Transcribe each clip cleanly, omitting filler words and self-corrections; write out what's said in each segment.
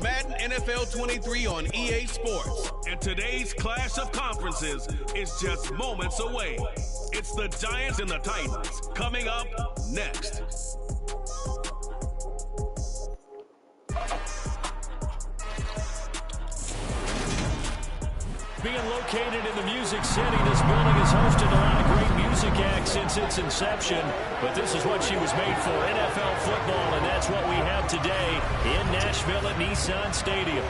Madden NFL 23 on EA Sports. And today's clash of conferences is just moments away. It's the Giants and the Titans coming up next. Being located in the Music City, this building has hosted a lot of great music acts since its inception. But this is what she was made for, NFL football, and that's what we have today in Nashville at Nissan Stadium.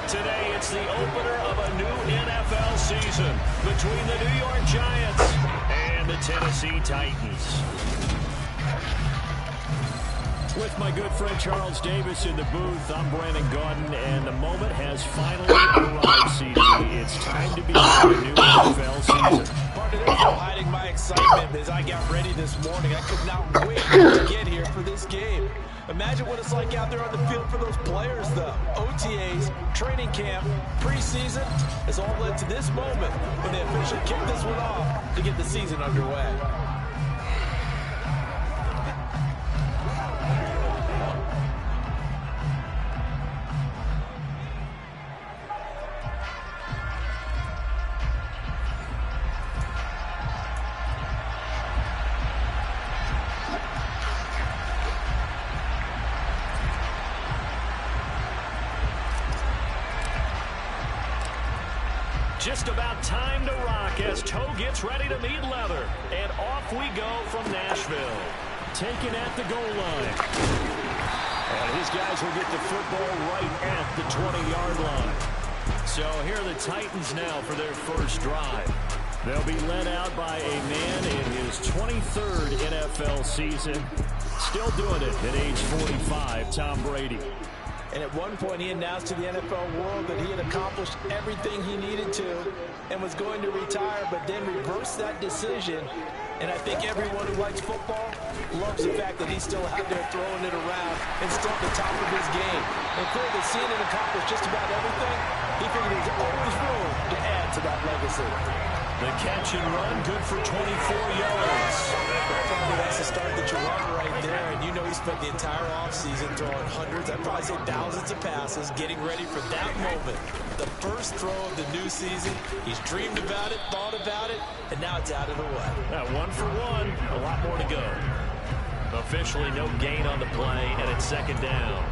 Today, it's the opener of a new NFL season between the New York Giants and the Tennessee Titans. With my good friend Charles Davis in the booth, I'm Brandon Gaudin, and the moment has finally arrived, CD. It's time to begin a new NFL season. Partner, there's no hiding my excitement as I got ready this morning. I could not wait to get here for this game. Imagine what it's like out there on the field for those players, though. OTAs, training camp, preseason has all led to this moment when they officially kick this one off to get the season underway. Just about time to rock as toe gets ready to meet leather. And off we go from Nashville. Taken at the goal line. And his guys will get the football right at the 20-yard line. So here are the Titans now for their first drive. They'll be led out by a man in his 23rd NFL season. Still doing it at age 45, Tom Brady. And at one point, he announced to the NFL world that he had accomplished everything he needed to and was going to retire, but then reversed that decision. And I think everyone who likes football loves the fact that he's still out there throwing it around and still at the top of his game. And clearly, seeing him accomplish just about everything, he figured there's always room to add to that legacy. The catch and run, good for 24 yards. That's the start that you want right there, and you know he spent the entire offseason throwing hundreds, I'd probably say thousands of passes, getting ready for that moment. The first throw of the new season. He's dreamed about it, thought about it, and now it's out of the way. One for one, a lot more to go. Officially no gain on the play, and it's second down.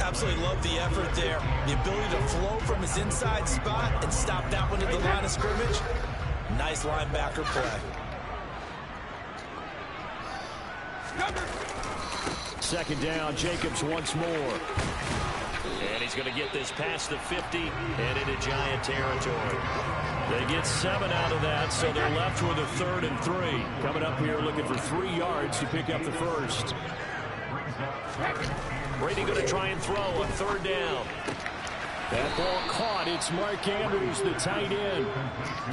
Absolutely love the effort there. The ability to flow from his inside spot and stop that one at the line of scrimmage. Nice linebacker play. Second down, Jacobs once more. And he's going to get this past the 50 and into Giant territory. They get 7 out of that, so they're left with a 3rd and 3. Coming up here looking for 3 yards to pick up the first. Brady going to try and throw on 3rd down. That ball caught. It's Mark Andrews, the tight end.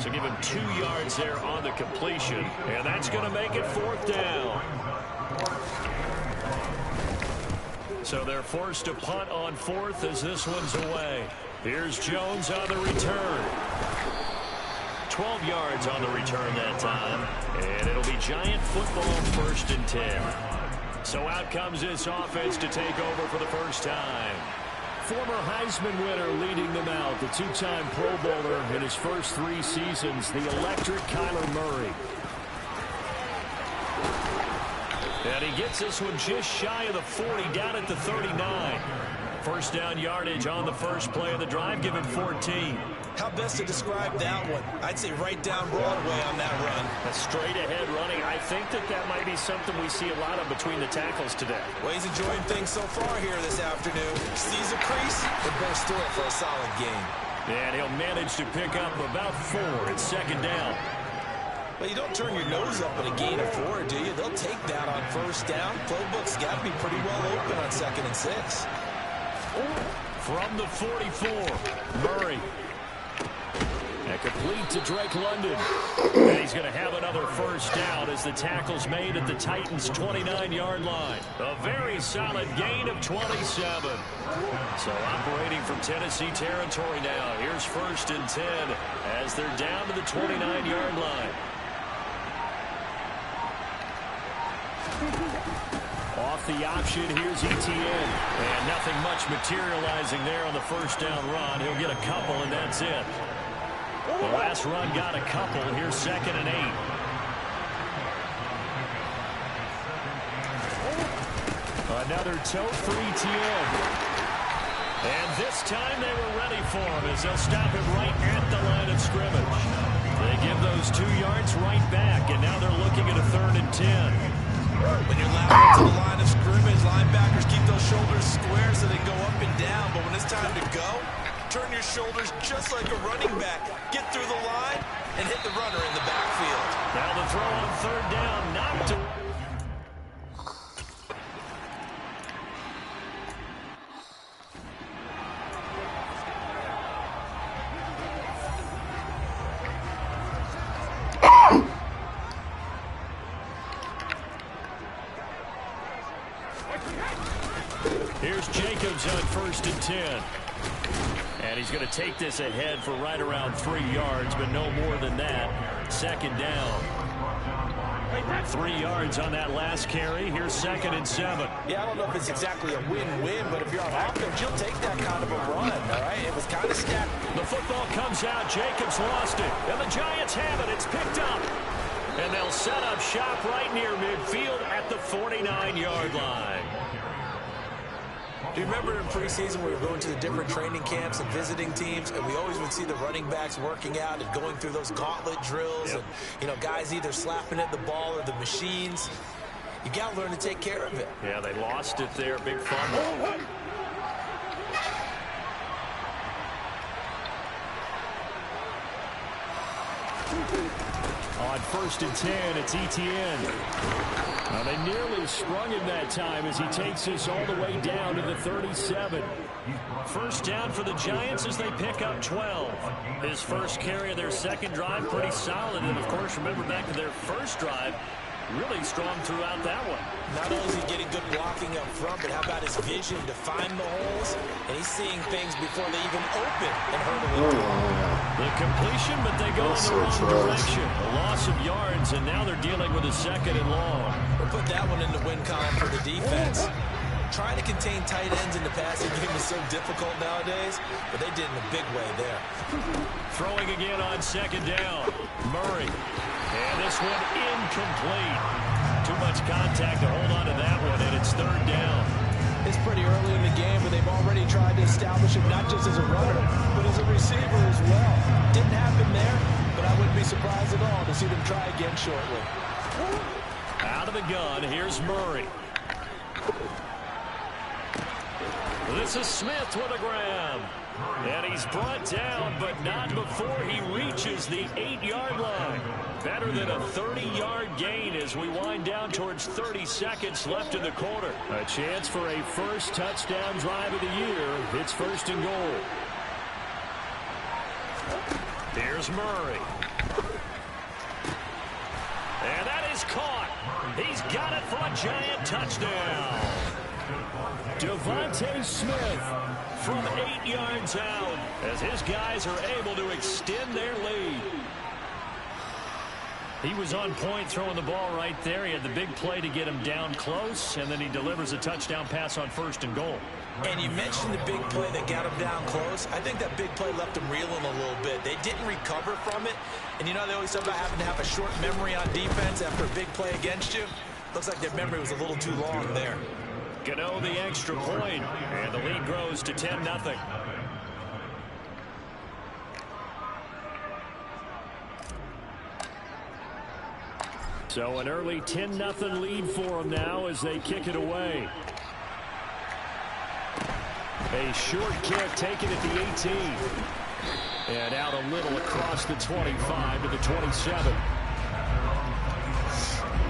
So give him 2 yards there on the completion. And that's going to make it 4th down. So they're forced to punt on 4th as this one's away. Here's Jones on the return. 12 yards on the return that time. And it'll be Giant football 1st and 10. So out comes this offense to take over for the first time. Former Heisman winner leading them out, the 2-time Pro Bowler in his first 3 seasons, the electric Kyler Murray. And he gets this one just shy of the 40, down at the 39. First down yardage on the first play of the drive, give him 14. How best to describe that one? I'd say right down Broadway on that run. A straight-ahead running. I think that might be something we see a lot of between the tackles today. Well, he's enjoying things so far here this afternoon. Sees a crease and bursts through it for a solid gain. And he'll manage to pick up about 4 at second down. Well, you don't turn your nose up at a gain of 4, do you? They'll take that on first down. Playbook's got to be pretty well open on 2nd and 6. From the 44, Murray. And complete to Drake London. And he's going to have another first down as the tackle's made at the Titans' 29-yard line. A very solid gain of 27. So operating from Tennessee territory now. Here's 1st and 10 as they're down to the 29-yard line. Off the option, here's ETN. And nothing much materializing there on the first down run. He'll get a couple, and that's it. The last run got a couple. Here's 2nd and 8. Another tote for ETN. And this time they were ready for him as they'll stop him right at the line of scrimmage. They give those 2 yards right back, and now they're looking at a 3rd and 10. When you're lateral to the line of scrimmage, linebackers keep those shoulders square so they go up and down. But when it's time to go, turn your shoulders just like a running back. Get through the line and hit the runner in the backfield. Now the throw on 3rd down, knocked to... Here's Jacobs on 1st and 10. And he's going to take this ahead for right around 3 yards, but no more than that. 2nd down. 3 yards on that last carry. Here's 2nd and 7. Yeah, I don't know if it's exactly a win-win, but if you're on offense, you'll take that kind of a run, all right? It was kind of stacked. The football comes out. Jacobs lost it. And the Giants have it. It's picked up. And they'll set up shop right near midfield at the 49-yard line. Do you remember in preseason we were going to the different training camps and visiting teams, and we always would see the running backs working out and going through those gauntlet drills, and, you know, guys either slapping at the ball or the machines. You got to learn to take care of it. Yeah, they lost it there. Big fumble. On 1st and 10, it's ETN. Now they nearly sprung him that time as he takes this all the way down to the 37. 1st down for the Giants as they pick up 12. His first carry of their 2nd drive, pretty solid. And, of course, remember back to their first drive, really strong throughout that one. Not only is he getting good blocking up front, but how about his vision to find the holes? And he's seeing things before they even open and hurdle into them. The completion, but they go in the wrong direction. A loss of yards, and now they're dealing with a 2nd and long. We'll put that one in the win column for the defense. Trying to contain tight ends in the passing game is so difficult nowadays, but they did in a big way there. Throwing again on 2nd down. Murray. And this one incomplete. Too much contact to hold on to that one, and it's 3rd down. It's pretty early in the game, but they've already tried to establish him not just as a runner, but as a receiver as well. Didn't happen there, but I wouldn't be surprised at all to see them try again shortly. Out of the gun, here's Murray. This is Smith with a grab. And he's brought down, but not before he reaches the 8-yard line. Better than a 30-yard gain as we wind down towards 30 seconds left in the quarter. A chance for a first touchdown drive of the year. It's 1st and goal. Here's Murray. And that is caught. He's got it for a Giant touchdown. Devontae Smith from 8 yards out as his guys are able to extend their lead. He was on point throwing the ball right there. He had the big play to get him down close, and then he delivers a touchdown pass on 1st and goal. And you mentioned the big play that got him down close. I think that big play left him reeling a little bit. They didn't recover from it. And you know they always talk about having to have a short memory on defense after a big play against you. Looks like their memory was a little too long there. Gano the extra point, and the lead grows to 10-0. So an early 10-0 lead for them now as they kick it away. A short kick taken at the 18. And out a little across the 25 to the 27.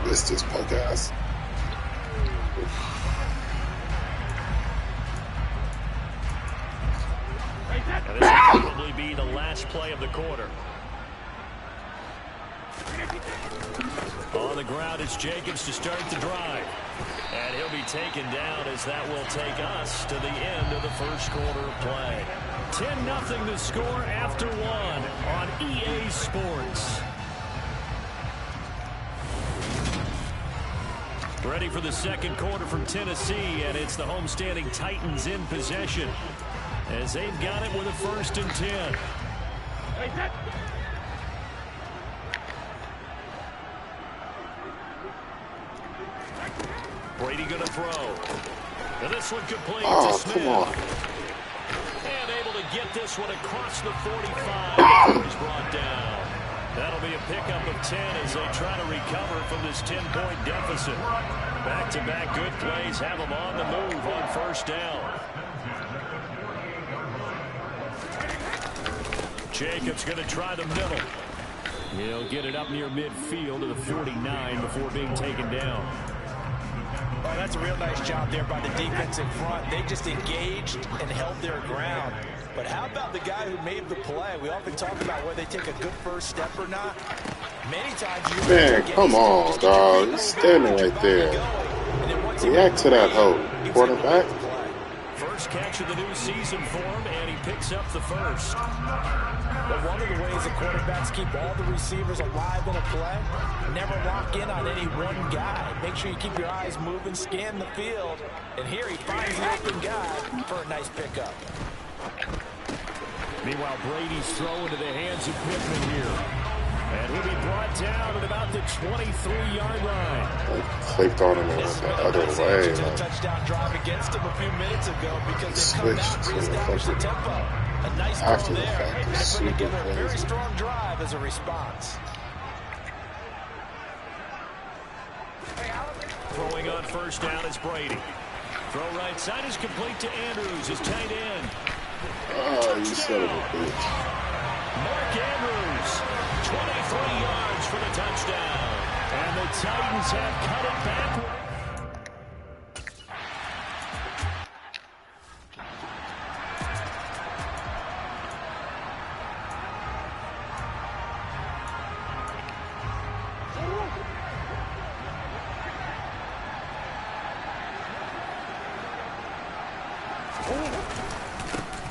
Missed his punk ass. And this will probably be the last play of the quarter. On the ground, it's Jacobs to start the drive. And he'll be taken down as that will take us to the end of the first quarter of play. 10-0 the score after one on EA Sports. Ready for the second quarter from Tennessee, and it's the homestanding Titans in possession as they've got it with a 1st and 10. Brady going to throw. And this one complete to Smith. Come on. And able to get this one across the 45. He's brought down. That'll be a pickup of 10 as they try to recover from this 10-point deficit. Back-to-back good plays have them on the move on 1st down. Jacobs going to try the middle. He'll get it up near midfield to the 49 before being taken down. Oh, that's a real nice job there by the defense in front. They just engaged and held their ground. But how about the guy who made the play? We often talk about whether they take a good first step or not. Many times you Man, come on, dog. He's standing right there. React to that hoe, quarterback. First catch of the new season for him, and he picks up the first. But one of the ways that quarterbacks keep all the receivers alive in a play, never lock in on any one guy. Make sure you keep your eyes moving, scan the field. And here he finds the open guy for a nice pickup. Meanwhile, Brady's throw into the hands of Pittman here. And he'll be brought down at about the 23-yard line. Clicked on him the other way. A touchdown drive against him a few minutes ago because they come back, reestablish the tempo. A nice throw there. And put together a very strong drive as a response. Throwing on 1st down is Brady. Throw right side is complete to Andrews, his tight end. Oh, you son of a bitch. Mark Andrews, 23 yards for the touchdown. And the Titans have cut it back.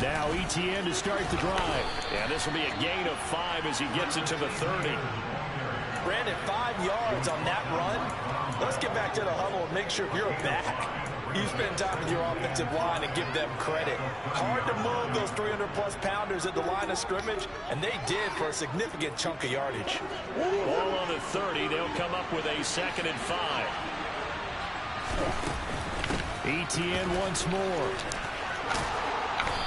Now ETN to start the drive. And this will be a gain of 5 as he gets it to the 30. Brandon, 5 yards on that run. Let's get back to the huddle and make sure you're back. You spend time with your offensive line and give them credit. Hard to move those 300-plus pounders at the line of scrimmage, and they did for a significant chunk of yardage. Ball on the 30. They'll come up with a 2nd and 5. ETN once more.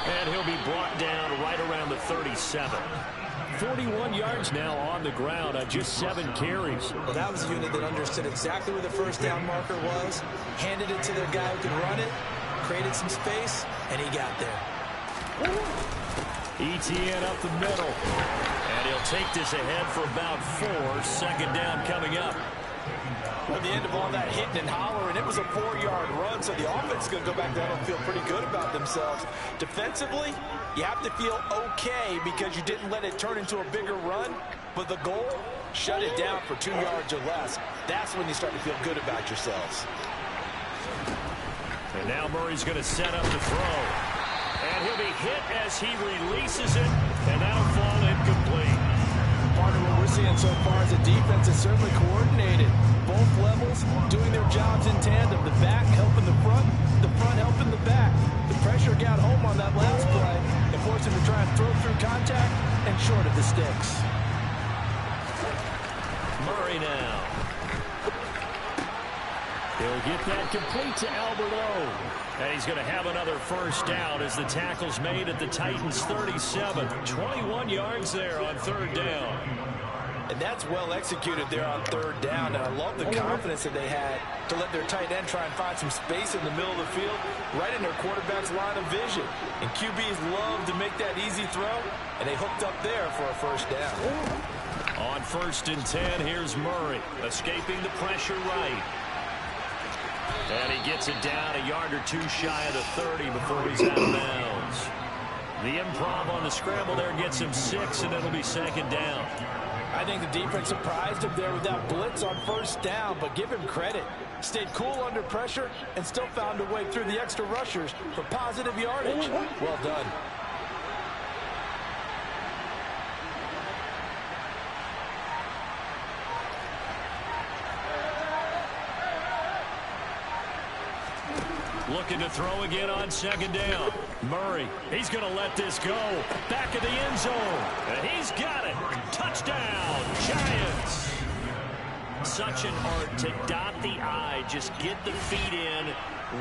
And he'll be brought down right around the 37. 41 yards now on the ground on just 7 carries. Well, that was a unit that understood exactly where the 1st down marker was, handed it to their guy who could run it, created some space, and he got there. ETN up the middle. And he'll take this ahead for about 4. 2nd down coming up. At the end of all that hitting and hollering, it was a 4-yard run, so the offense is going to go back down and feel pretty good about themselves. Defensively, you have to feel okay because you didn't let it turn into a bigger run, but the goal, shut it down for 2 yards or less. That's when you start to feel good about yourselves. And now Murray's going to set up the throw. And he'll be hit as he releases it, and that'll fall incomplete. Part of what we're seeing so far is the defense is certainly coordinated. Both levels doing their jobs in tandem. The back helping the front helping the back. The pressure got home on that last play and forced him to try and throw through contact and short of the sticks. Murray now. He'll get that complete to Albert O. And he's going to have another 1st down as the tackle's made at the Titans' 37. 21 yards there on 3rd down. And that's well executed there on 3rd down. And I love the confidence that they had to let their tight end try and find some space in the middle of the field, right in their quarterback's line of vision. And QBs love to make that easy throw, and they hooked up there for a 1st down. On 1st and 10, here's Murray, escaping the pressure right. And he gets it down a yard or 2 shy of the 30 before he's out of bounds. The improv on the scramble there gets him 6, and it'll be 2nd down. I think the defense surprised him there with that blitz on 1st down, but give him credit. Stayed cool under pressure and still found a way through the extra rushers for positive yardage. Well done. Looking to throw again on second down. Murray, he's going to let this go. Back of the end zone. And he's got it. Touchdown, Giants. Such an art to dot the I. Just get the feet in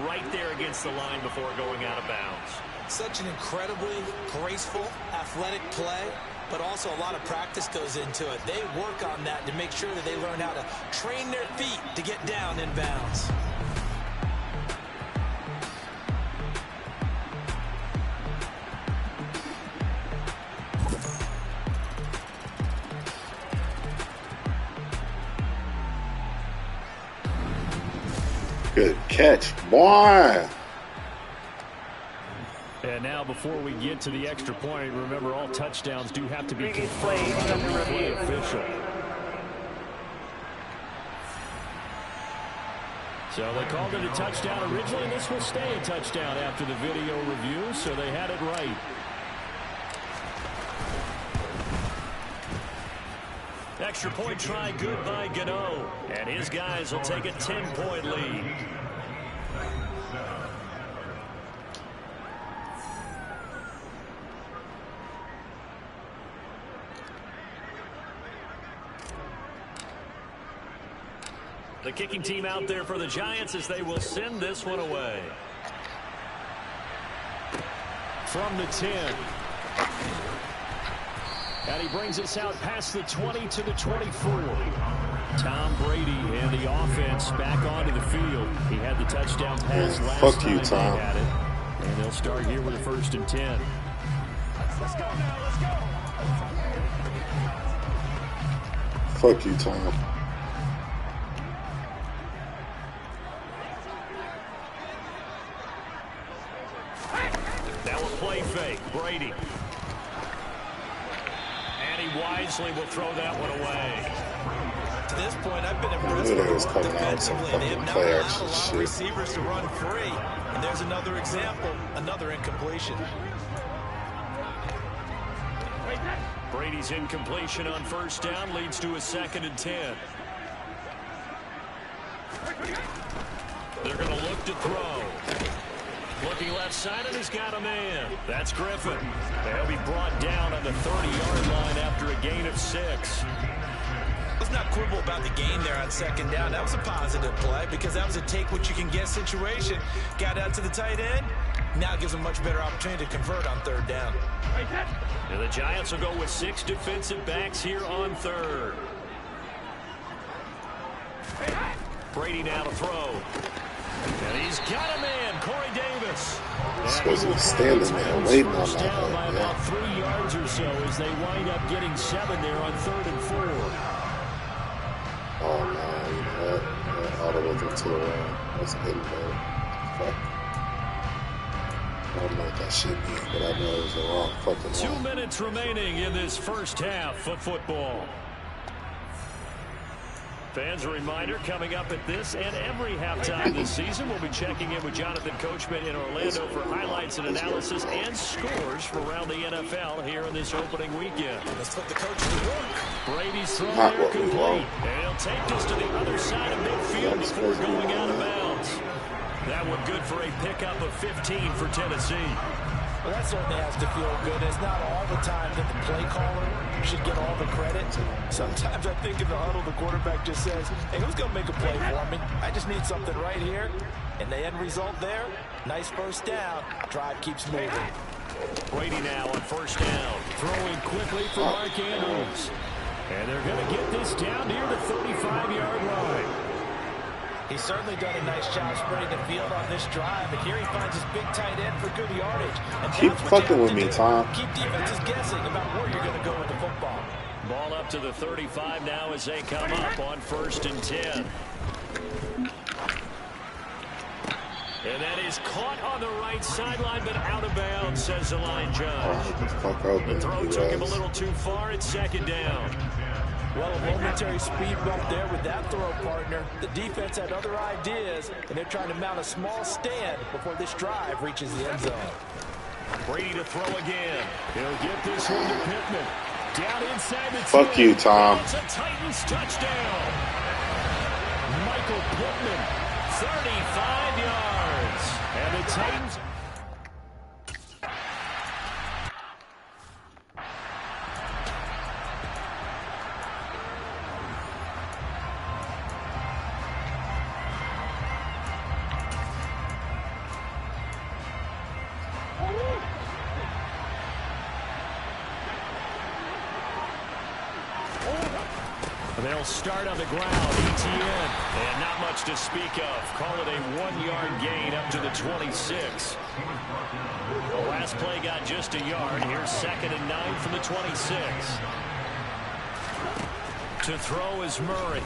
right there against the line before going out of bounds. Such an incredibly graceful, athletic play, but also a lot of practice goes into it. They work on that to make sure that they learn how to train their feet to get down in bounds. Good catch, boy. And now before we get to the extra point, remember all touchdowns do have to be confirmed by the replay official. So they called it a touchdown originally. This will stay a touchdown after the video review, so they had it right. Extra point try good by Gano. And his guys will take a 10-point lead. The kicking team out there for the Giants as they will send this one away. From the 10. And he brings us out past the 20 to the 24. Tom Brady and the offense back onto the field. He had the touchdown pass last time they had it. And they'll start here with a 1st and 10. Let's go now, let's go. Fuck you, Tom. Now a play fake. Brady. And he wisely will throw that one away. To this point, I've been impressed with them defensively. They have not allowed a lot of receivers to run free. And there's another example, another incompletion. Brady's incompletion on 1st down leads to a 2nd and 10. They're going to look to throw. Looking left side, and he's got a man. That's Griffin. They'll be brought down on the 30-yard line after a gain of 6. Let's not quibble about the gain there on 2nd down. That was a positive play because that was a take-what-you-can-get situation. Got out to the tight end. Now it gives them a much better opportunity to convert on 3rd down. And the Giants will go with 6 defensive backs here on 3rd. Brady now to throw. And he's got a man, Corey Davis. Supposed to be standing there waiting on that. By about 3 yards or so as they wind up getting 7 there on 3rd and 4. Oh, man. That auto was into the wrong. That's good, man. Fuck. I don't know what that shit means, but I know it was the wrong fucking 2 minutes remaining in this 1st half of football. Fans, a reminder, coming up at this and every halftime this season, we'll be checking in with Jonathan Coachman in Orlando for highlights and analysis and scores from around the NFL here in this opening weekend. Let's put the coach to work. Brady's throw there complete. And he'll take this to the other side of midfield before going out of bounds. That one good for a pickup of 15 for Tennessee. Well, that certainly has to feel good. It's not all the time that the play caller should get all the credit. Sometimes I think in the huddle, the quarterback just says, hey, who's going to make a play for me? I just need something right here. And the end result there, nice 1st down. Drive keeps moving. Brady now on 1st down. Throwing quickly for Mark Andrews. And they're going to get this down near the 35-yard line. He's certainly done a nice job spreading the field on this drive, and here he finds his big tight end for good yardage. And keep fucking with me, Tom. Keep defenses guessing about where you're going to go with the football. Ball up to the 35 now as they come up on 1st and 10. And that is caught on the right sideline, but out of bounds, says the line judge. The throw took him a little too far. It's 2nd down. Well, a momentary speed bump there with that throw, partner. The defense had other ideas, and they're trying to mount a small stand before this drive reaches the end zone. Brady to throw again. He'll get this one to Pittman. Down inside the 10. Fuck you, Tom. It's a Titans touchdown. Michael Pittman, 35 yards. And Titans. They'll start on the ground. ETN. And not much to speak of. Call it a 1-yard gain up to the 26. The last play got just a yard. Here's 2nd and 9 from the 26. To throw is Murray.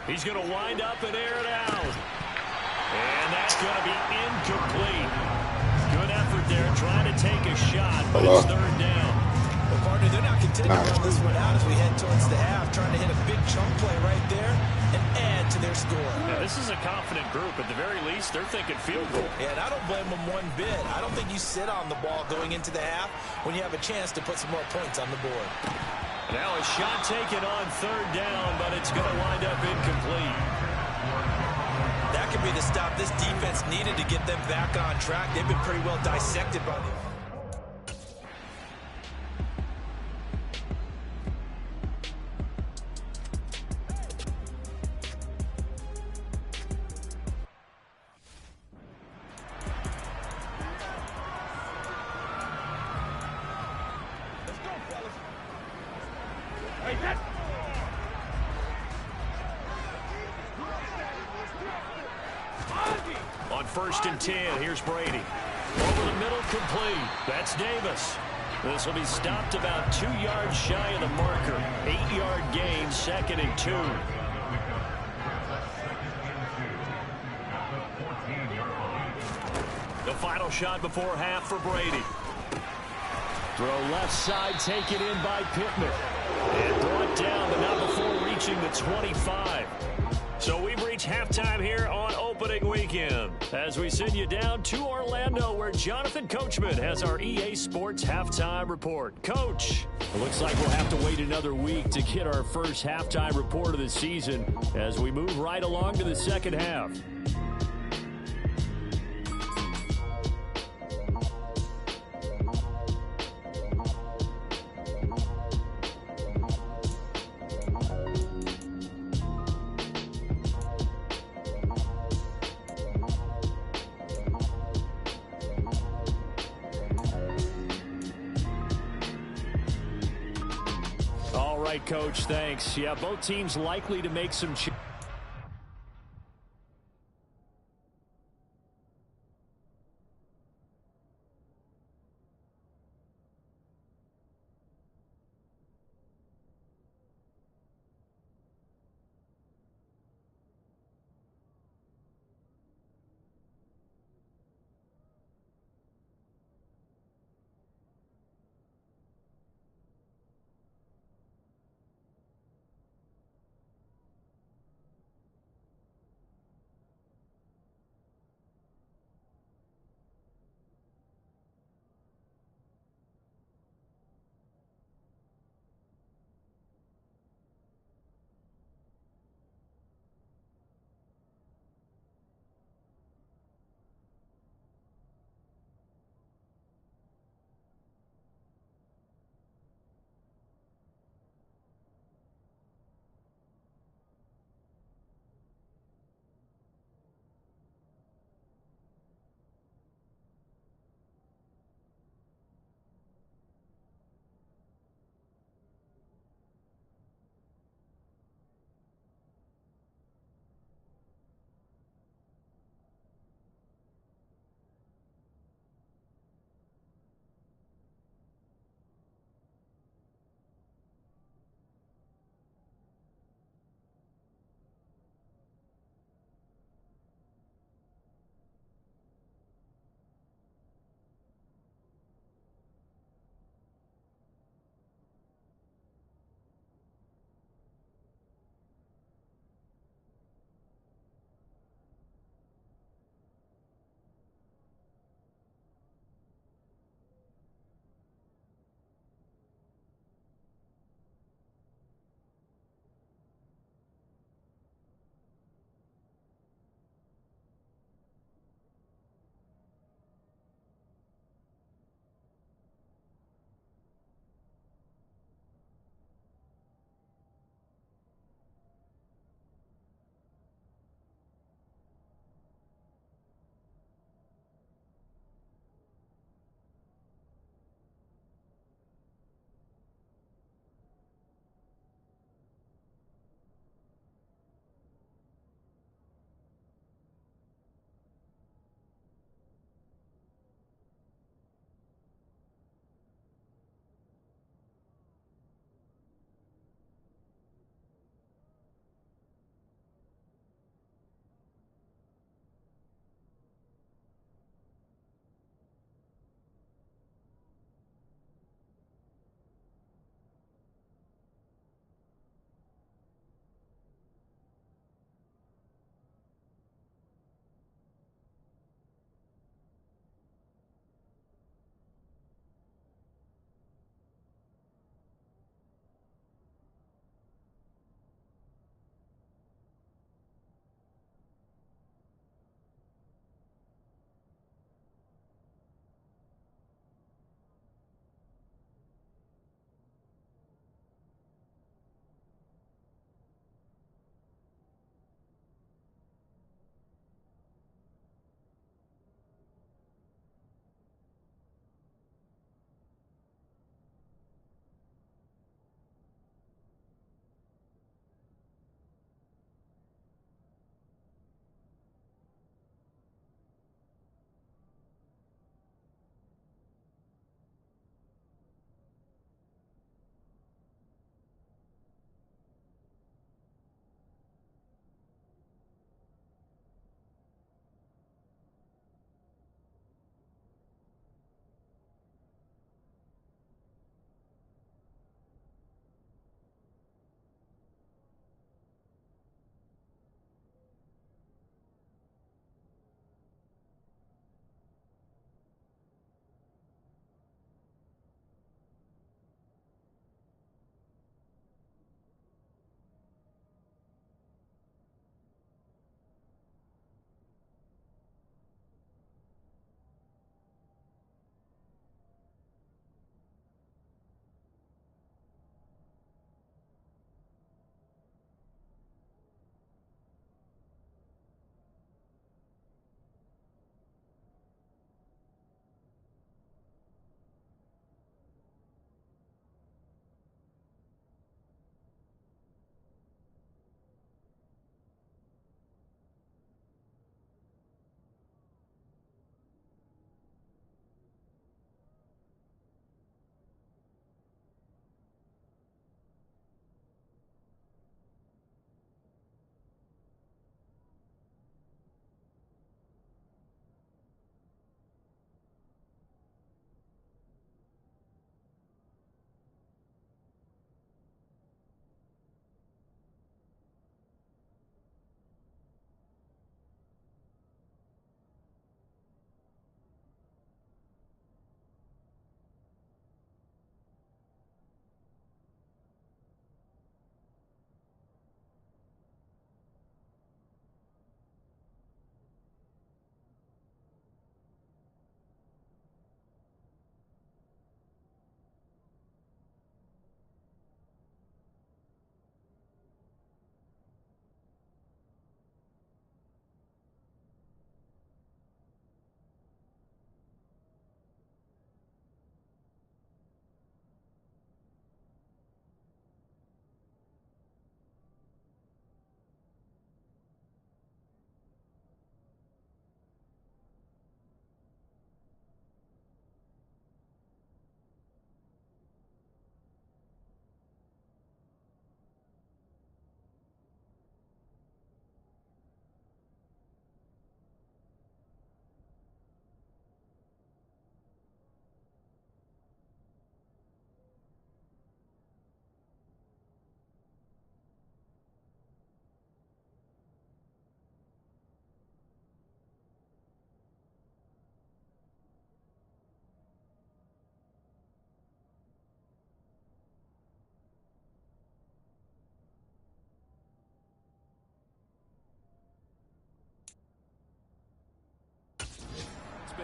He's going to wind up and air it out. And that's going to be incomplete. Good effort there trying to take a shot, but it's 3rd down. Well, partner, they're not content to run this one out as we head towards the half, trying to hit a big chunk play right there and add to their score. Yeah, this is a confident group. At the very least, they're thinking field goal. Yeah, and I don't blame them one bit. I don't think you sit on the ball going into the half when you have a chance to put some more points on the board. Now a shot taken on 3rd down, but it's going to wind up incomplete. That could be the stop this defense needed to get them back on track. They've been pretty well dissected by the... On 1st and 10, here's Brady. Over the middle, complete. That's Davis. This will be stopped about 2 yards shy of the marker. 8-yard gain, 2nd and 2. The final shot before half for Brady. Throw left side, taken in by Pittman. And brought down, but not before reaching the 25. So we've reached halftime here on opening weekend as we send you down to Orlando where Jonathan Coachman has our EA Sports halftime report. Coach, it looks like we'll have to wait another week to get our first halftime report of the season as we move right along to the second half. All right, Coach, thanks. Yeah, both teams likely to make some changes.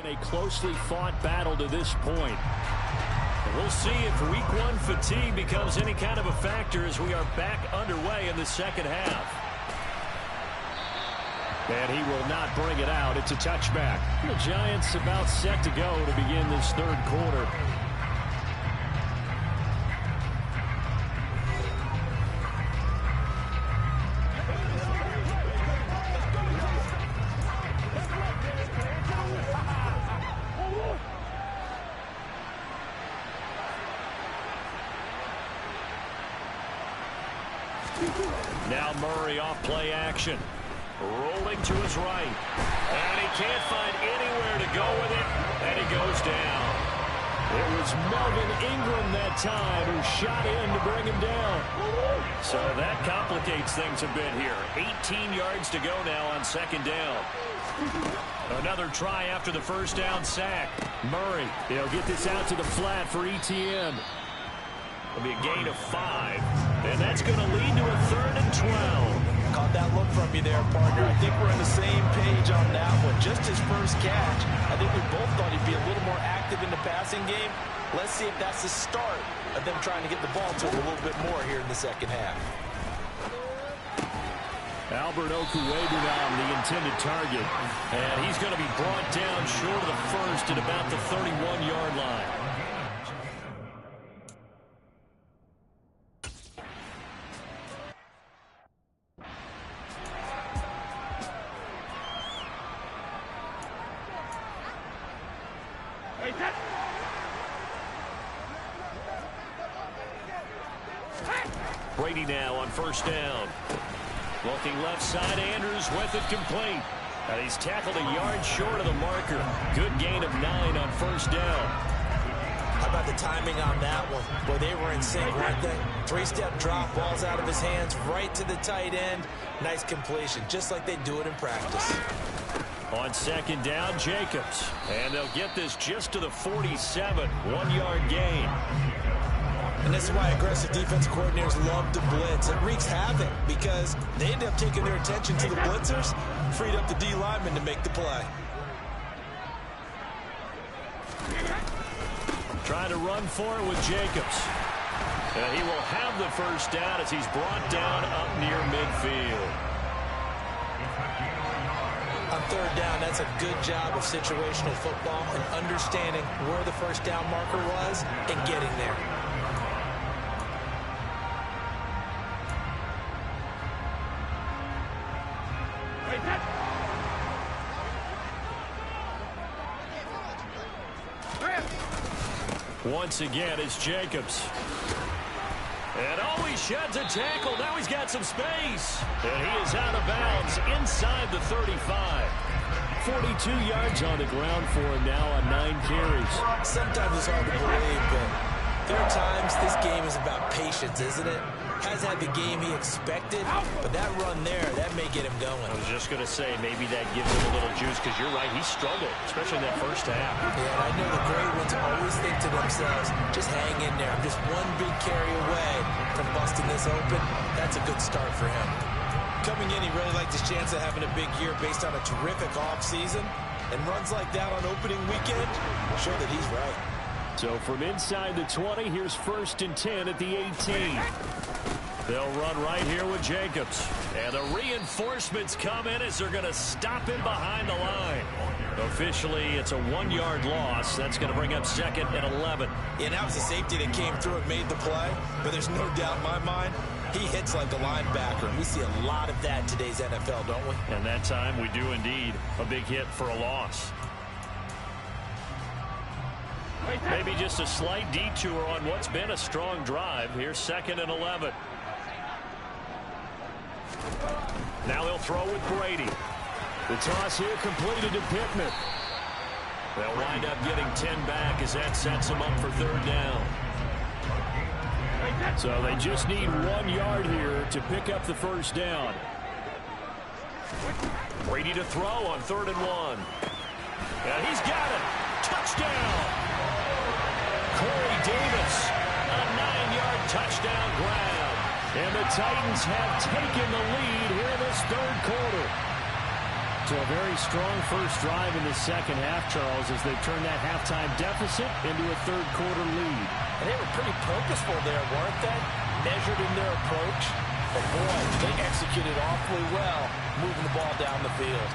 been a closely fought battle to this point. We'll see if week one fatigue becomes any kind of a factor as we are back underway in the second half. And he will not bring it out. It's a touchback. The Giants about set to go to begin this third quarter. Now Murray off play action. Rolling to his right. And he can't find anywhere to go with it. And he goes down. It was Melvin Ingram that time who shot in to bring him down. So that complicates things a bit here. 18 yards to go now on second down. Another try after the first down sack. Murray, he'll get this out to the flat for ETN. It'll be a gain of 5. And that's going to lead to a 3rd and 12. Caught that look from you there, partner. I think we're on the same page on that one. Just his first catch. I think we both thought he'd be a little more active in the passing game. Let's see if that's the start of them trying to get the ball to him a little bit more here in the second half. Albert Okuwebu on the intended target. And he's going to be brought down short of the first at about the 31-yard line. Brady now on first down. Looking left side, Andrews with it complete. And he's tackled a yard short of the marker. Good gain of 9 on first down. How about the timing on that one? Boy, they were in sync, weren't they? 3-step drop, balls out of his hands, right to the tight end. Nice completion, just like they do it in practice. On second down, Jacobs. And they'll get this just to the 47. 1-yard gain. And this is why aggressive defense coordinators love to blitz. It wreaks havoc because they end up taking their attention to the blitzers, freed up the D lineman to make the play. Trying to run for it with Jacobs. And he will have the first down as he's brought down up near midfield. On third down, that's a good job of situational football and understanding where the first down marker was and getting there. Once again, it's Jacobs. And he sheds a tackle. Now he's got some space. And he is out of bounds inside the 35. 42 yards on the ground for him now on 9 carries. Sometimes it's hard to believe, but there are times this game is about patience, isn't it? Hasn't had the game he expected, but that run there, that may get him going. I was just going to say, maybe that gives him a little juice, because you're right, he struggled, especially in that first half. Yeah, and I know the great ones always think to themselves, just hang in there. I'm just one big carry away from busting this open. That's a good start for him. Coming in, he really liked his chance of having a big year based on a terrific offseason, and runs like that on opening weekend show that he's right. So from inside the 20, here's 1st and 10 at the 18. They'll run right here with Jacobs. And the reinforcements come in as they're going to stop him behind the line. Officially, it's a 1-yard loss. That's going to bring up 2nd and 11. Yeah, that was the safety that came through and made the play. But there's no doubt in my mind, he hits like a linebacker. And we see a lot of that in today's NFL, don't we? And that time, we do indeed. A big hit for a loss. Maybe just a slight detour on what's been a strong drive. Here's 2nd and 11. Now they'll throw with Brady. The toss here completed to Pittman. They'll wind up getting 10 back as that sets them up for 3rd down. So they just need 1 yard here to pick up the first down. Brady to throw on 3rd and 1. And he's got it. Touchdown. Corey Davis, a 9-yard touchdown grab. And the Titans have taken the lead here in this 3rd quarter. So a very strong first drive in the second half, Charles, as they've turned that halftime deficit into a third-quarter lead. And they were pretty purposeful there, weren't they? Measured in their approach. But boy, they executed awfully well, moving the ball down the field.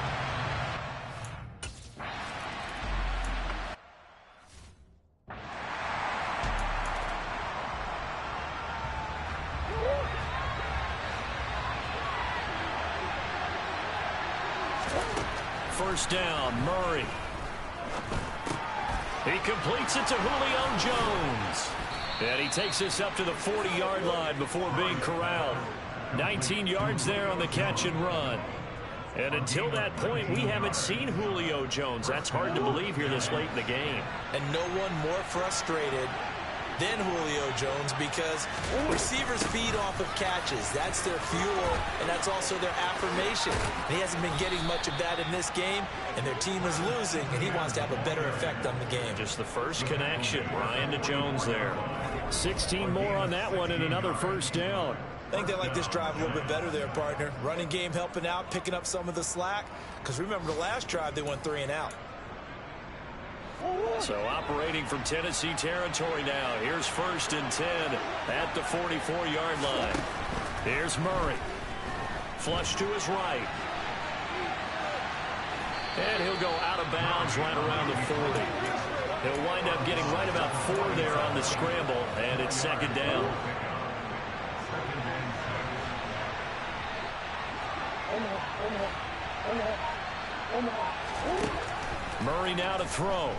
First down, Murray. He completes it to Julio Jones. And he takes us up to the 40-yard line before being corralled. 19 yards there on the catch and run. And until that point, we haven't seen Julio Jones. That's hard to believe here this late in the game. And no one more frustrated than Julio Jones, because receivers feed off of catches. That's their fuel, and that's also their affirmation. And he hasn't been getting much of that in this game, and their team is losing, and he wants to have a better effect on the game. Just the first connection, Ryan to Jones there. 16 more on that one and another first down. I think they like this drive a little bit better there, partner. Running game helping out, picking up some of the slack, because remember the last drive they went 3 and out. So operating from Tennessee territory now. Here's first and 10 at the 44-yard line. Here's Murray. Flush to his right. And he'll go out of bounds right around the 40. He'll wind up getting right about 4 there on the scramble, and it's second down. Murray now to throw.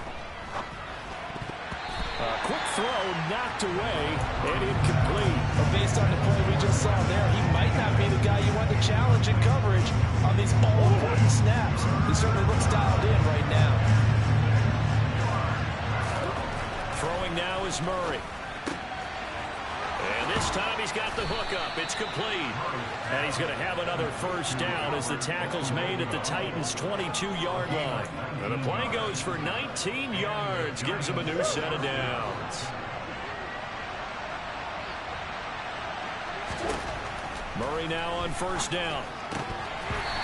A quick throw knocked away and incomplete. But based on the play we just saw there, he might not be the guy you want to challenge in coverage on these all-important snaps. He certainly looks dialed in right now. Throwing now is Murray. And this time he's got the hook up. It's complete. And he's going to have another first down as the tackle's made at the Titans' 22-yard line. And the play goes for 19 yards. Gives him a new set of downs. Murray now on first down.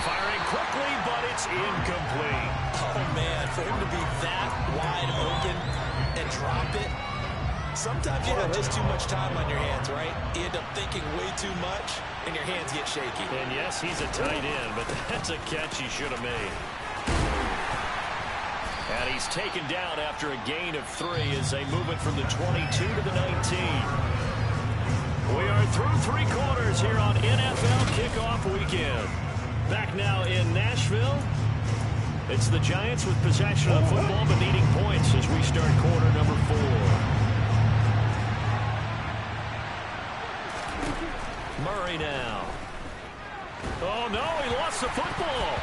Firing quickly, but it's incomplete. Oh, man, for him to be that wide open and drop it. Sometimes you have just too much time on your hands, right? You end up thinking way too much, and your hands get shaky. And yes, he's a tight end, but that's a catch he should have made. And he's taken down after a gain of 3 as they move it from the 22 to the 19. We are through 3 quarters here on NFL Kickoff Weekend. Back now in Nashville. It's the Giants with possession of the football but needing points as we start quarter number 4. Murray now. Oh, no, he lost the football.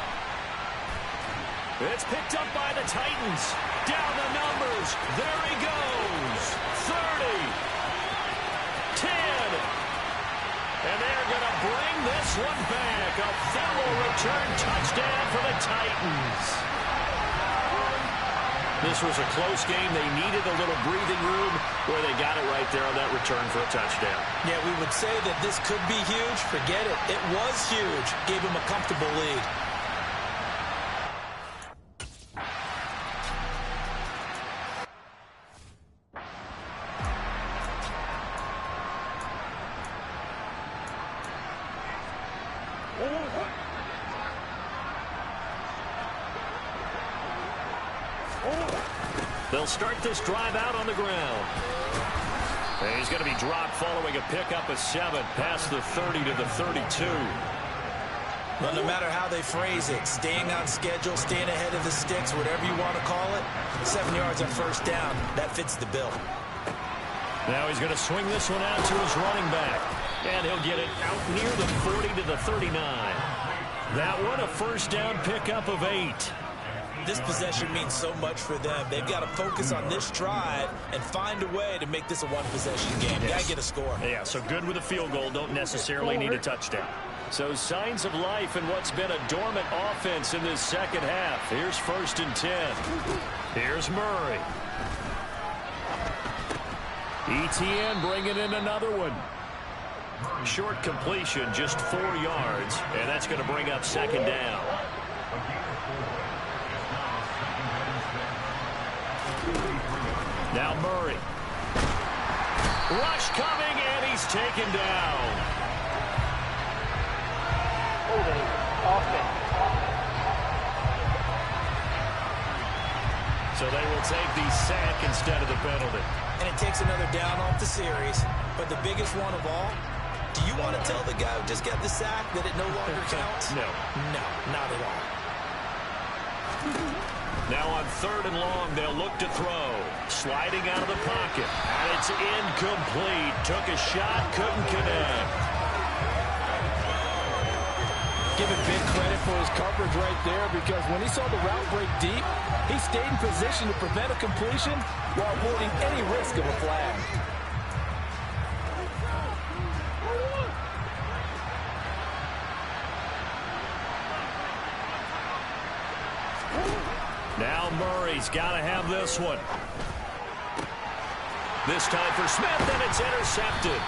It's picked up by the Titans. Down the numbers. There he goes. 30. 10. And they're going to bring this one back. A fumble return touchdown for the Titans. This was a close game. They needed a little breathing room where they got it right there on that return for a touchdown. Yeah, we would say that this could be huge. Forget it. It was huge. Gave him a comfortable lead. They'll start this drive out on the ground. And he's going to be dropped following a pickup of 7 past the 30 to the 32. Well, no matter how they phrase it, staying on schedule, staying ahead of the sticks, whatever you want to call it, 7 yards on first down, that fits the bill. Now he's going to swing this one out to his running back. And he'll get it out near the 40 to the 39. That one a first down pickup of 8. This possession means so much for them. They've got to focus on this drive and find a way to make this a one-possession game. Yes. Got to get a score. Yeah, so good with a field goal. Don't necessarily need a touchdown. So signs of life in what's been a dormant offense in this second half. Here's first and 10. Here's Murray. ETN bringing in another one. Short completion, just 4 yards, and that's going to bring up second down. Now Murray. Rush coming, and he's taken down. So they will take the sack instead of the penalty. And it takes another down off the series. But the biggest one of all, do you want to tell the guy who just got the sack that it no longer counts? No. No, not at all. Now on 3rd and long, they'll look to throw. Sliding out of the pocket. And it's incomplete. Took a shot, couldn't connect. Give him big credit for his coverage right there, because when he saw the route break deep, he stayed in position to prevent a completion while avoiding any risk of a flag. Now Murray's got to have this one. This time for Smith, and it's intercepted.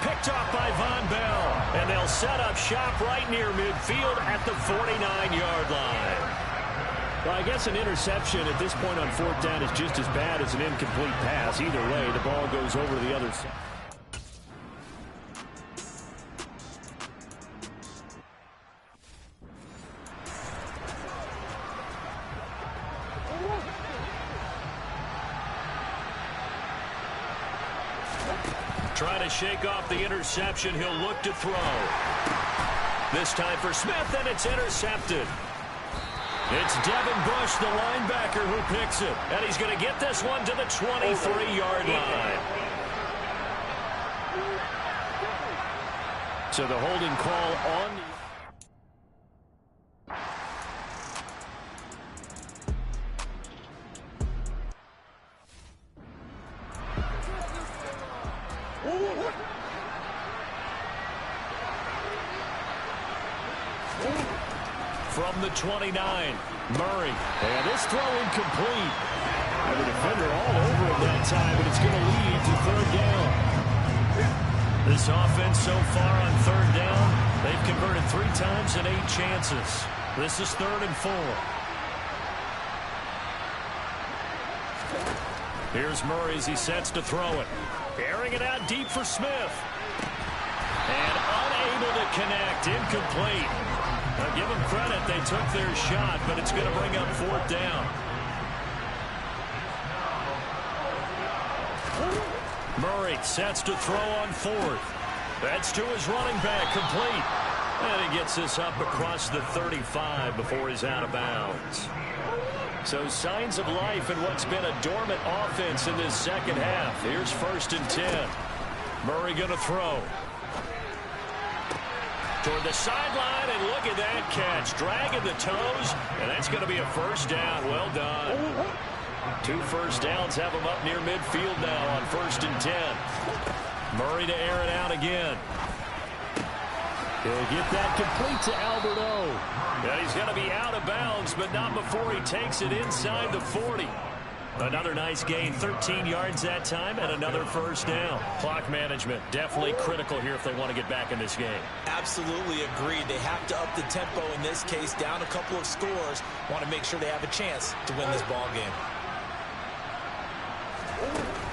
Picked off by Von Bell, and they'll set up shop right near midfield at the 49-yard line. Well, I guess an interception at this point on 4th down is just as bad as an incomplete pass. Either way, the ball goes over to the other side. Trying to shake off the interception. He'll look to throw. This time for Smith, and it's intercepted. It's Devin Bush, the linebacker, who picks it. And he's going to get this one to the 23-yard line. So the holding call on the... From the 29, Murray. And this throw incomplete. And the defender all over him that time, but it's going to lead to 3rd down. This offense so far on 3rd down, they've converted 3 times in 8 chances. This is 3rd and 4. Here's Murray as he sets to throw it. Airing it out deep for Smith. And unable to connect. Incomplete. Now give them credit. They took their shot, but it's going to bring up 4th down. Murray sets to throw on 4th. That's to his running back, complete. And he gets this up across the 35 before he's out of bounds. So signs of life in what's been a dormant offense in this second half. Here's 1st and 10. Murray going to throw. Toward the sideline, and look at that catch. Dragging the toes, and that's going to be a 1st down. Well done. 2 first downs have him up near midfield now on 1st and 10. Murray to air it out again. He'll get that complete to Albert O. And he's going to be out of bounds, but not before he takes it inside the 40. Another nice gain, 13 yards that time, and another 1st down. Clock management, definitely critical here if they want to get back in this game. Absolutely agreed. They have to up the tempo in this case, down a couple of scores. Want to make sure they have a chance to win this ball game.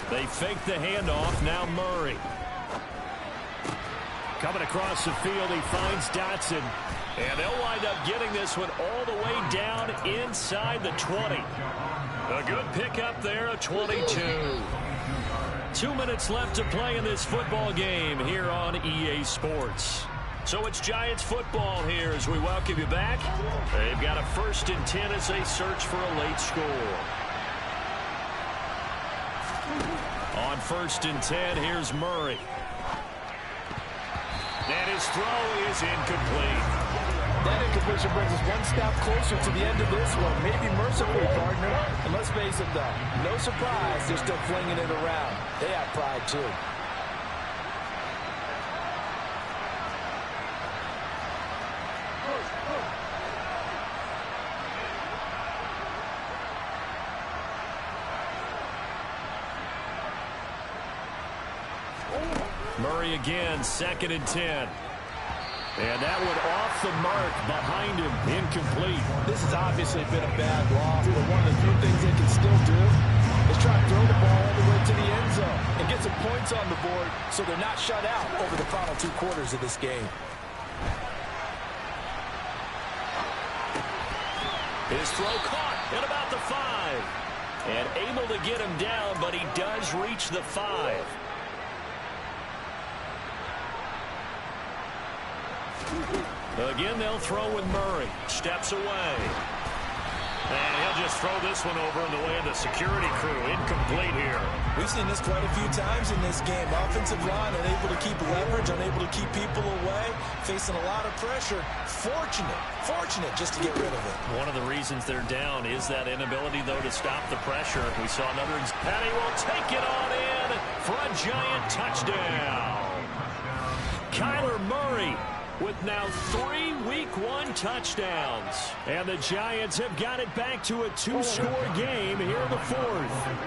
They fake the handoff, now Murray. Coming across the field, he finds Dotson. And they'll wind up getting this one all the way down inside the 20. A good pickup there, a 22. 2 minutes left to play in this football game here on EA Sports. So it's Giants football here as we welcome you back. They've got a 1st and 10 as they search for a late score. On 1st and 10, here's Murray. And his throw is incomplete. That incompletion brings us one step closer to the end of this one. Maybe mercifully, partner. And let's face it, though, no surprise, they're still flinging it around. They have pride, too. Murray again, 2nd and 10. And that one off the mark behind him, incomplete. This has obviously been a bad loss, but one of the few things they can still do is try to throw the ball all the way to the end zone and get some points on the board so they're not shut out over the final 2 quarters of this game. His throw caught at about the 5. And able to get him down, but he does reach the 5. Again, they'll throw with Murray. Steps away. And he'll just throw this one over in the way of the security crew. Incomplete here. We've seen this quite a few times in this game. Offensive line unable to keep leverage, unable to keep people away, facing a lot of pressure. Fortunate just to get rid of it. One of the reasons they're down is that inability, though, to stop the pressure. We saw another. Patty will take it on in for a giant touchdown. Kyler Murray with now 3 Week 1 touchdowns. And the Giants have got it back to a 2-score game here in the 4th.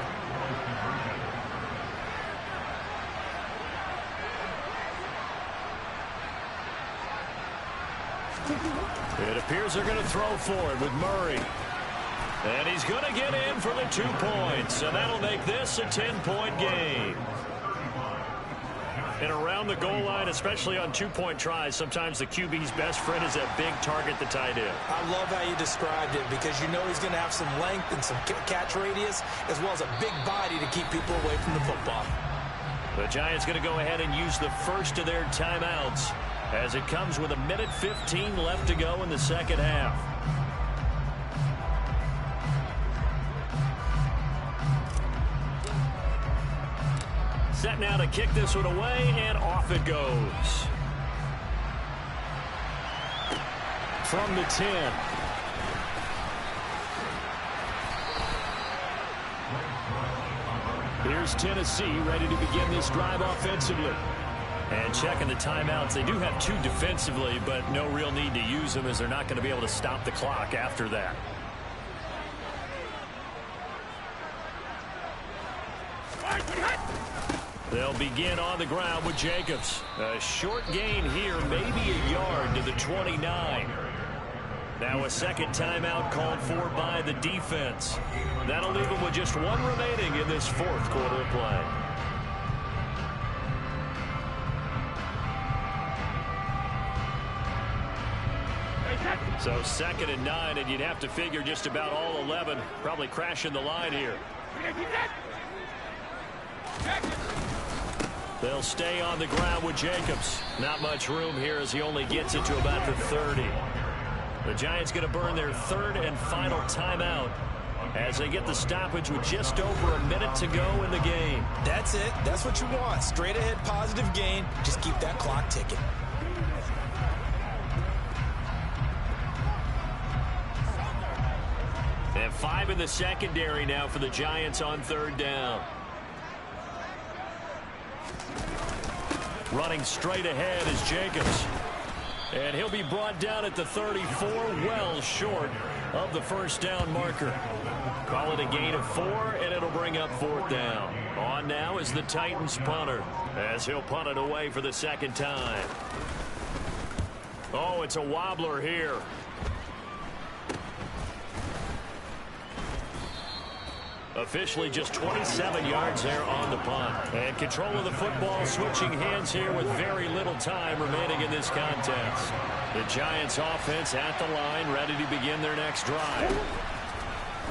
It appears they're going to throw for it with Murray. And he's going to get in for the 2 points. And that'll make this a 10-point game. And around the goal line, especially on 2-point tries, sometimes the QB's best friend is that big target, the tight end. I love how you described it because you know he's going to have some length and some catch radius as well as a big body to keep people away from the football. The Giants going to go ahead and use the first of their timeouts as it comes with 1:15 left to go in the second half. Set now to kick this one away, and off it goes. From the 10. Here's Tennessee ready to begin this drive offensively. And checking the timeouts. They do have 2 defensively, but no real need to use them as they're not going to be able to stop the clock after that. They'll begin on the ground with Jacobs. A short gain here, maybe a yard to the 29. Now a second timeout called for by the defense. That'll leave them with just 1 remaining in this 4th quarter of play. So 2nd and 9, and you'd have to figure just about all 11 probably crashing the line here. They'll stay on the ground with Jacobs. Not much room here as he only gets it to about the 30. The Giants going to burn their 3rd and final timeout as they get the stoppage with just over a minute to go in the game. That's it. That's what you want. Straight ahead positive gain. Just keep that clock ticking. And 5 in the secondary now for the Giants on 3rd down. Running straight ahead is Jacobs. And he'll be brought down at the 34, well short of the first down marker. Call it a gain of 4, and it'll bring up 4th down. On now is the Titans punter as he'll punt it away for the 2nd time. Oh, it's a wobbler here. Officially just 27 yards there on the punt. And control of the football switching hands here with very little time remaining in this contest. The Giants offense at the line, ready to begin their next drive.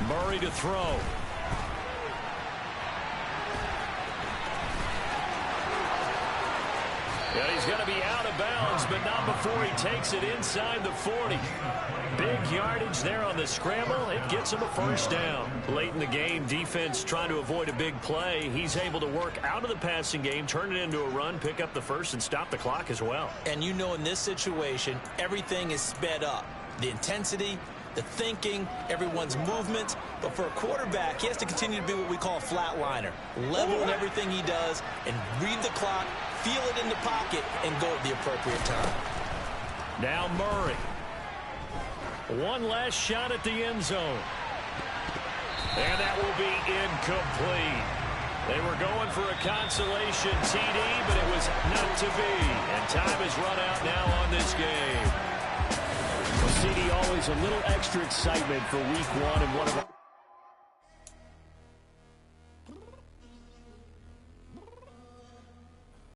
Murray to throw. Yeah, he's going to be out of bounds, but not before he takes it inside the 40. Big yardage there on the scramble. It gets him a first down. Late in the game, defense trying to avoid a big play. He's able to work out of the passing game, turn it into a run, pick up the first, and stop the clock as well. And you know in this situation, everything is sped up. The intensity, the thinking, everyone's movement. But for a quarterback, he has to continue to be what we call a flatliner. Level in everything he does and read the clock, feel it in the pocket, and go at the appropriate time. Now Murray. One last shot at the end zone. And that will be incomplete. They were going for a consolation TD, but it was not to be. And time has run out now on this game. Well, CD, always a little extra excitement for week 1 and one of our